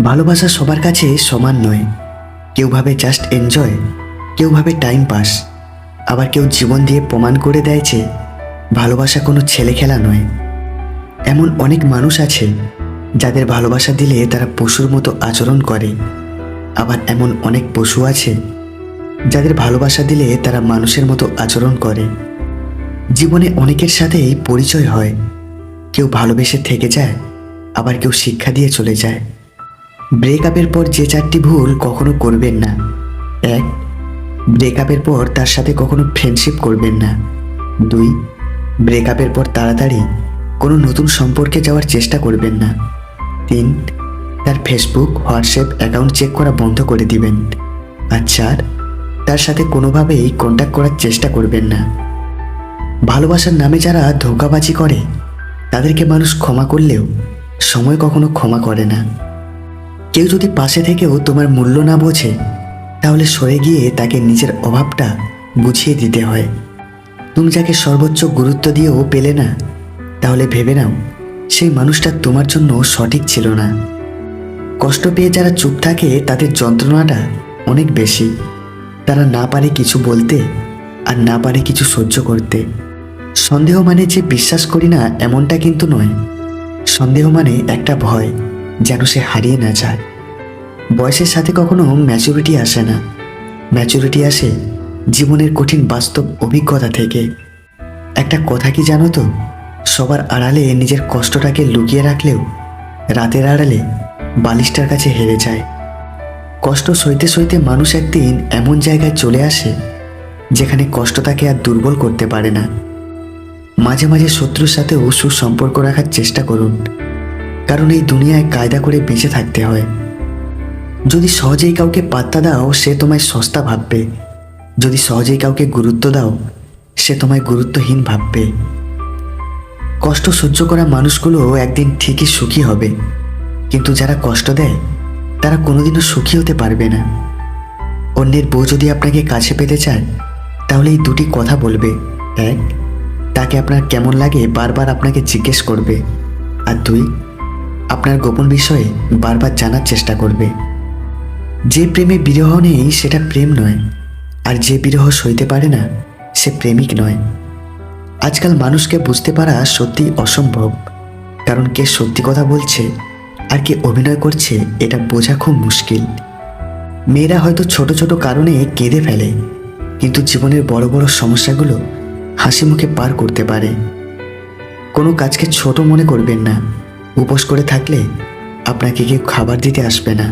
ভালোবাসা সবার কাছে সমান নয়। কেউ ভাবে জাস্ট এনজয়, কেউ ভাবে টাইম পাস, আবার কেউ জীবন দিয়ে প্রমাণ করে দেয় যে ভালোবাসা কোনো ছেলে খেলা নয়। এমন অনেক মানুষ আছে যাদের ভালোবাসা দিলে তারা পশুর মতো আচরণ করে, আবার এমন অনেক পশু আছে যাদের ভালোবাসা দিলে তারা মানুষের মতো আচরণ করে। জীবনে অনেকের সাথেই পরিচয় হয়, কেউ ভালোবেসে থেকে যায়, আবার কেউ শিক্ষা দিয়ে চলে যায়। ব্রেকআপের পর যে 4টি ভুল কখনো করবেন না। 1. ব্রেকআপের পর তার সাথে কখনো ফ্রেন্ডশিপ করবেন না। 2. ব্রেকআপের পর তাড়াতাড়ি কোনো নতুন সম্পর্কে যাওয়ার চেষ্টা করবেন না। 3. তার ফেসবুক, হোয়াটসঅ্যাপ অ্যাকাউন্ট চেক করা বন্ধ করে দিবেন। আর 4. তার সাথে কোনোভাবেই কন্ট্যাক্ট করার চেষ্টা করবেন না। ভালোবাসার নামে যারা ধোঁকাবাজি করে তাদেরকে মানুষ ক্ষমা করলেও সময় কখনো ক্ষমা করে না। কেউ যদি পাশে থেকেও তোমার মূল্য না বোঝে, তাহলে সরে গিয়ে তাকে নিজের অভাবটা বুঝিয়ে দিতে হয়। তুমি যাকে সর্বোচ্চ গুরুত্ব দিয়েও পেলে না, তাহলে ভেবে নাও সেই মানুষটা তোমার জন্য সঠিক ছিল না। কষ্ট পেয়ে যারা চুপ থাকে তাদের যন্ত্রণাটা অনেক বেশি। তারা না পারে কিছু বলতে, আর না পারে কিছু সহ্য করতে। সন্দেহ মানে যে বিশ্বাস করি না এমনটা কিন্তু নয়। সন্দেহ মানে একটা ভয় যেন সে হারিয়ে না যায়। বয়সের সাথে কখনো ম্যাচুরিটি আসে না। ম্যাচুরিটি আসে জীবনের কঠিন বাস্তব অভিজ্ঞতা থেকে। একটা কথা কি জানো তো, সবার আড়ালে নিজের কষ্টটাকে লুকিয়ে রাখলেও রাতের আড়ালে বালিশটার কাছে হেরে যায়। কষ্ট সইতে সইতে মানুষ একদিন এমন জায়গায় চলে আসে যেখানে কষ্ট তাকে আর দুর্বল করতে পারে না। মাঝে মাঝে শত্রুর সাথেও সুসম্পর্ক রাখার চেষ্টা করুন, কারণ এই দুনিয়ায় কায়দা করে বেঁচে থাকতে হয়। যদি সহজেই কাউকে পাত্তা দাও, সে তোমায় সস্তা ভাববে। যদি সহজেই কাউকে গুরুত্ব দাও, সে তোমায় গুরুত্বহীন ভাববে। কষ্ট সহ্য করা মানুষগুলো একদিন ঠিকই সুখী হবে, কিন্তু যারা কষ্ট দেয় তারা কোনোদিনও সুখী হতে পারবে না। অন্যের বউ যদি আপনাকে কাছে পেতে চায়, তাহলে এই 2টি কথা বলবে। 1. তাকে আপনার কেমন লাগে বারবার আপনাকে জিজ্ঞেস করবে। আর 2. আপনার গোপন বিষয়ে বারবার জানার চেষ্টা করবে। যে প্রেমে বিরহ নেই সেটা প্রেম নয়, আর যে বিরহ সইতে পারে না সে প্রেমিক নয়। আজকাল মানুষকে বুঝতে পারা সত্যিই অসম্ভব, কারণ কে সত্যি কথা বলছে আর কে অভিনয় করছে এটা বোঝা খুব মুশকিল। মেয়েরা হয়তো ছোট ছোট কারণে কেঁদে ফেলে, কিন্তু জীবনের বড় বড় সমস্যাগুলো হাসি মুখে পার করতে পারে। কোনো কাজকে ছোট মনে করবেন না। উপোস করে থাকলে আপনাকে কেউ খাবার দিতে আসবে না।